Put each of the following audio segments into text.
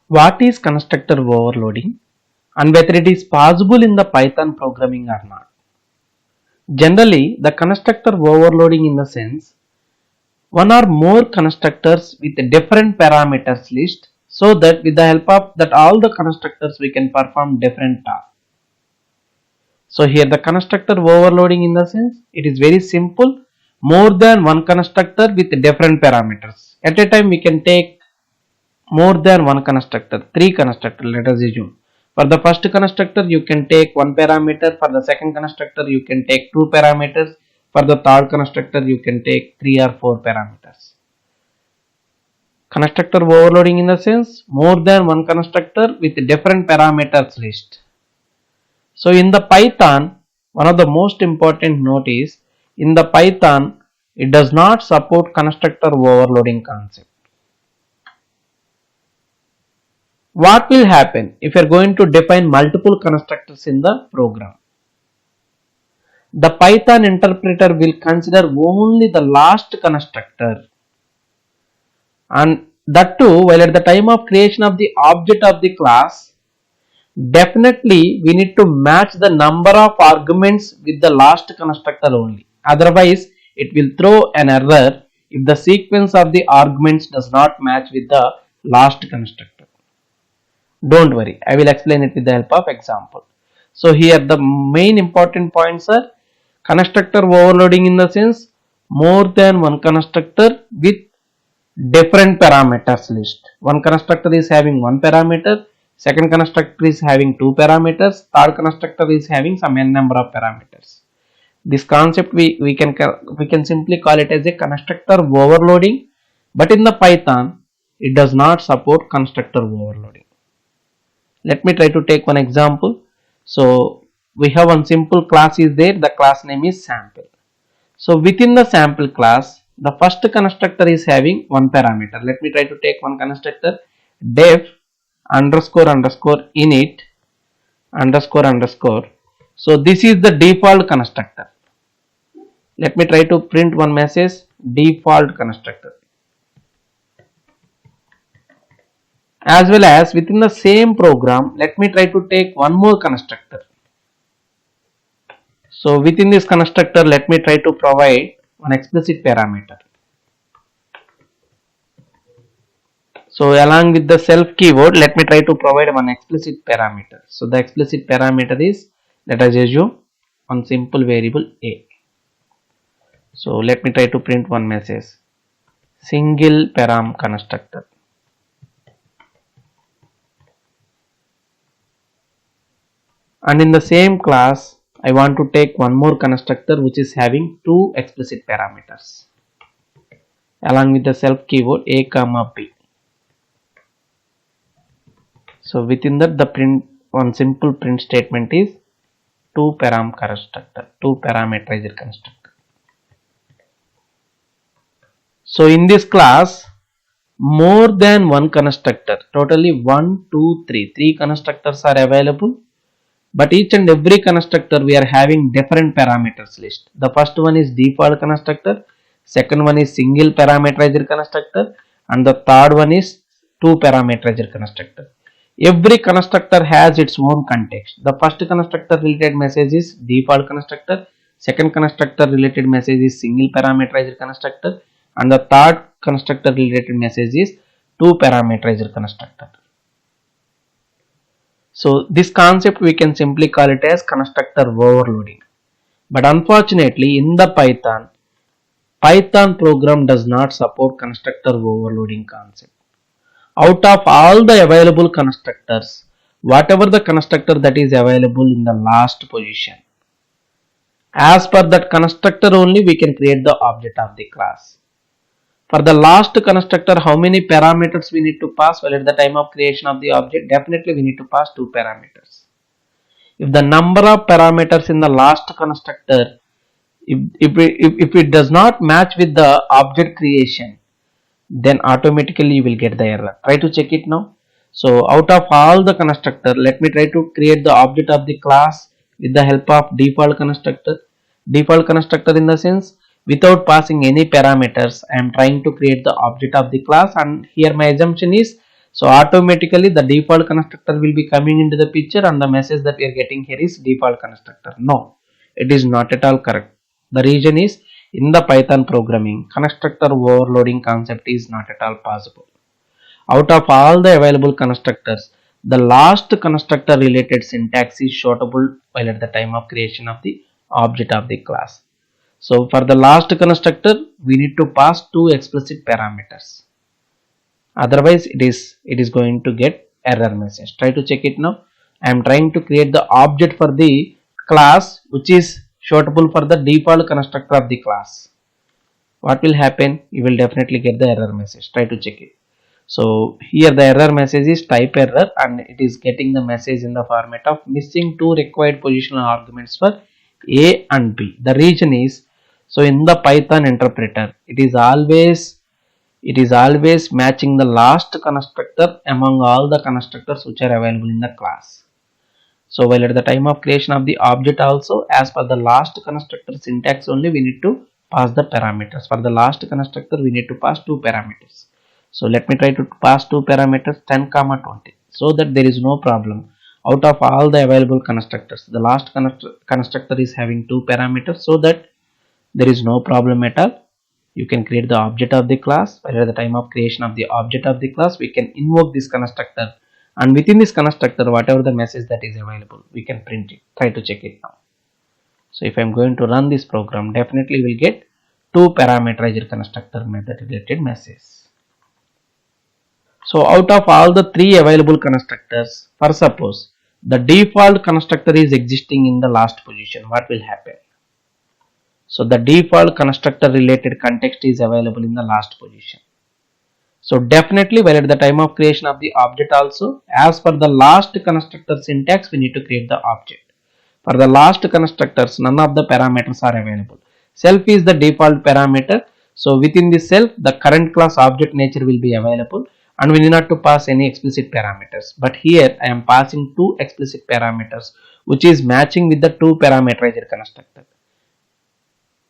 What is constructor overloading and whether it is possible in the Python programming or not? Generally, the constructor overloading in the sense one or more constructors with different parameters list, so that with the help of that all the constructors we can perform different tasks. So here the constructor overloading in the sense it is very simple, more than one constructor with different parameters. At a time we can take more than one constructor, three constructor let us assume. For the first constructor you can take one parameter, for the second constructor you can take two parameters, for the third constructor you can take three or four parameters. Constructor overloading in the sense more than one constructor with different parameters list. So in the Python, one of the most important note is in the Python it does not support constructor overloading concept. What will happen if you are going to define multiple constructors in the program? The Python interpreter will consider only the last constructor, and that too while at the time of creation of the object of the class, definitely we need to match the number of arguments with the last constructor only. Otherwise it will throw an error if the sequence of the arguments does not match with the last constructor. Don't worry, I will explain it with the help of example. So here the main important points are constructor overloading in the sense more than one constructor with different parameters list. One constructor is having one parameter, second constructor is having two parameters, third constructor is having some n number of parameters. This concept we can simply call it as a constructor overloading, but in the Python it does not support constructor overloading. Let me try to take one example. So we have one simple class is there, the class name is sample. So within the sample class, the first constructor is having one parameter. Let me try to take one constructor, def underscore underscore init underscore underscore. So this is the default constructor. Let me try to print one message, default constructor. As well as within the same program, let me try to take one more constructor. So within this constructor, let me try to provide one explicit parameter. So along with the self keyword, let me try to provide one explicit parameter. So the explicit parameter is, let us assume one simple variable a. So let me try to print one message, single param constructor. And in the same class, I want to take one more constructor which is having two explicit parameters along with the self keyword a comma b. So within that, the print one simple print statement is two parameterized constructor. So in this class, more than one constructor, totally 1, 2, 3, three constructors are available. But each and every constructor we are having different parameters list. The first one is default constructor, second one is single parameterized constructor, and the third one is two parameterized constructor. Every constructor has its own context. The first constructor related message is default constructor, second constructor related message is single parameterized constructor, and the third constructor related message is two parameterized constructor. So this concept we can simply call it as constructor overloading. But unfortunately in the Python program does not support constructor overloading concept. Out of all the available constructors, whatever the constructor that is available in the last position, as per that constructor only we can create the object of the class. For the last constructor, how many parameters we need to pass? Well, at the time of creation of the object, definitely we need to pass two parameters. If the number of parameters in the last constructor, if it does not match with the object creation, then automatically you will get the error. Try to check it now. So out of all the constructor, let me try to create the object of the class with the help of default constructor. Default constructor in the sense, without passing any parameters, I am trying to create the object of the class, and here my assumption is So automatically the default constructor will be coming into the picture, and the message that we are getting here is default constructor. No, it is not at all correct. The reason is, in the Python programming, constructor overloading concept is not at all possible. Out of all the available constructors, the last constructor related syntax is suitable while at the time of creation of the object of the class. So for the last constructor, we need to pass two explicit parameters. Otherwise it is going to get error message. Try to check it now. I am trying to create the object for the class which is suitable for the default constructor of the class. What will happen? You will definitely get the error message. Try to check it. So here the error message is type error, and it is getting the message in the format of missing two required positional arguments for A and B. The reason is, so in the Python interpreter, it is always matching the last constructor among all the constructors which are available in the class. So while at the time of creation of the object also, as per the last constructor syntax only, we need to pass the parameters. For the last constructor, we need to pass two parameters. So let me try to pass two parameters 10, 20, so that there is no problem. Out of all the available constructors, the last constructor is having two parameters, so that there is no problem at all. You can create the object of the class. While at the time of creation of the object of the class, we can invoke this constructor, and within this constructor, whatever the message that is available, we can print it. Try to check it now. So if I am going to run this program, definitely we will get two parameterized constructor method related message. So out of all the three available constructors, for suppose the default constructor is existing in the last position, what will happen? So the default constructor related context is available in the last position. So definitely while at the time of creation of the object also, as per the last constructor syntax, we need to create the object. For the last constructors, none of the parameters are available. Self is the default parameter. So within this self, the current class object nature will be available, and we need not to pass any explicit parameters. But here I am passing two explicit parameters which is matching with the two parameterized constructor.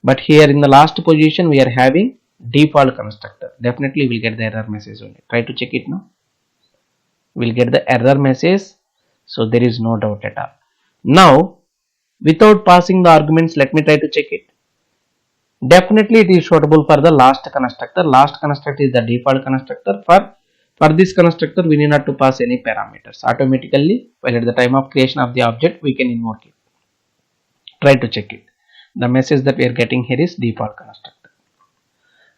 But here in the last position, we are having default constructor. Definitely we'll get the error message only. Try to check it now. We'll get the error message. So there is no doubt at all. Now without passing the arguments, let me try to check it. Definitely it is suitable for the last constructor. Last constructor is the default constructor. For this constructor, we need not to pass any parameters. Automatically, while at the time of creation of the object, we can invoke it. Try to check it. The message that we are getting here is default constructor.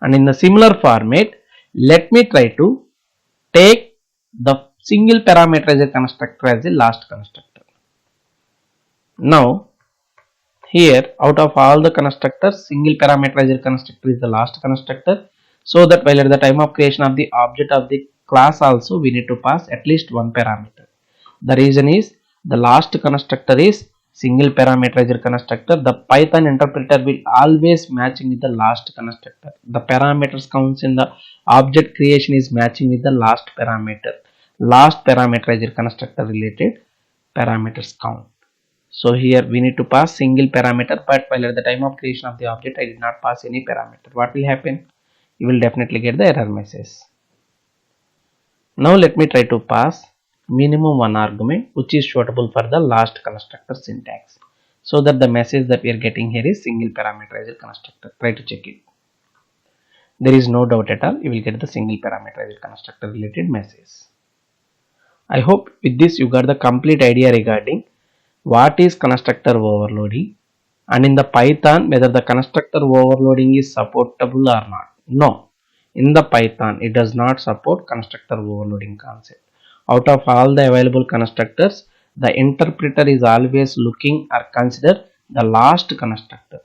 And in the similar format, let me try to take the single parameterized constructor as the last constructor. Now here, out of all the constructors, single parameterized constructor is the last constructor, so that while at the time of creation of the object of the class also, we need to pass at least one parameter. The reason is, the last constructor is single parameterized constructor. The Python interpreter will always matching with the last constructor. The parameters counts in the object creation is matching with the last parameterized constructor related parameters count. So here we need to pass single parameter, but while at the time of creation of the object, I did not pass any parameter. What will happen? You will definitely get the error message. Now let me try to pass minimum one argument which is suitable for the last constructor syntax, so that the message that we are getting here is single parameterized constructor. Try to check it. There is no doubt at all, you will get the single parameterized constructor related message. I hope with this you got the complete idea regarding what is constructor overloading, and in the Python whether the constructor overloading is supportable or not. No, in the Python it does not support constructor overloading concept. Out of all the available constructors, the interpreter is always looking or consider the last constructor.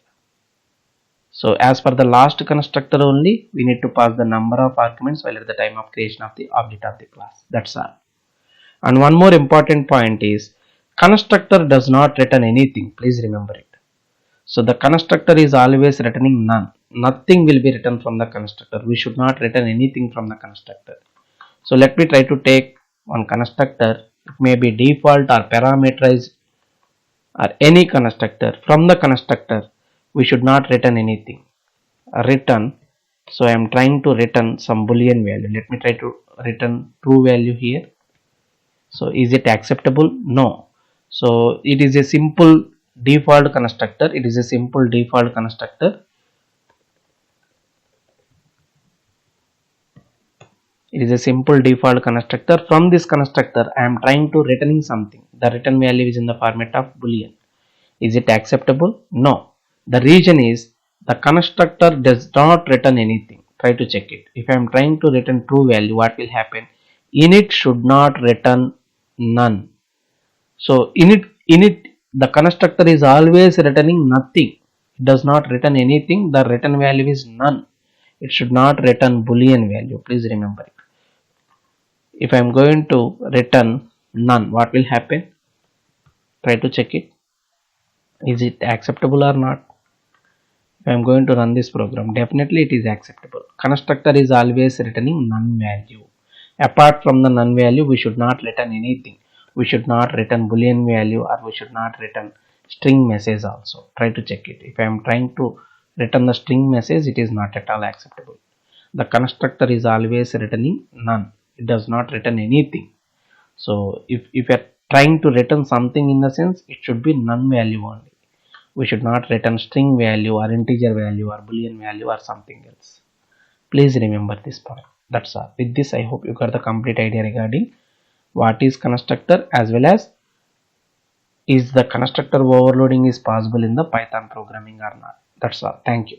So as per the last constructor only, we need to pass the number of arguments while at the time of creation of the object of the class. That's all. And one more important point is, constructor does not return anything. Please remember it. So the constructor is always returning none. Nothing will be written from the constructor. We should not return anything from the constructor. So let me try to take one constructor. It may be default or parameterized or any constructor. From the constructor, we should not return anything. Return. So I am trying to return some boolean value. Let me try to return true value here. So is it acceptable? No. So it is a simple default constructor. It is a simple default constructor. It is a simple default constructor. From this constructor, I am trying to returning something. The return value is in the format of boolean. Is it acceptable? No. The reason is the constructor does not return anything. Try to check it. If I am trying to return true value, what will happen? Init should not return none. So init the constructor is always returning nothing. It does not return anything. The return value is none. It should not return boolean value. Please remember it. If I am going to return none, what will happen? Try to check it. Is it acceptable or not? If I am going to run this program, definitely it is acceptable. Constructor is always returning none value. Apart from the none value, we should not return anything. We should not return boolean value, or we should not return string message also. Try to check it. If I am trying to return the string message, it is not at all acceptable. The constructor is always returning none. It does not return anything. So if you are trying to return something, in the sense, it should be none value only. We should not return string value or integer value or boolean value or something else. Please remember this point. That's all. With this, I hope you got the complete idea regarding what is constructor, as well as is the constructor overloading is possible in the Python programming or not. That's all. Thank you.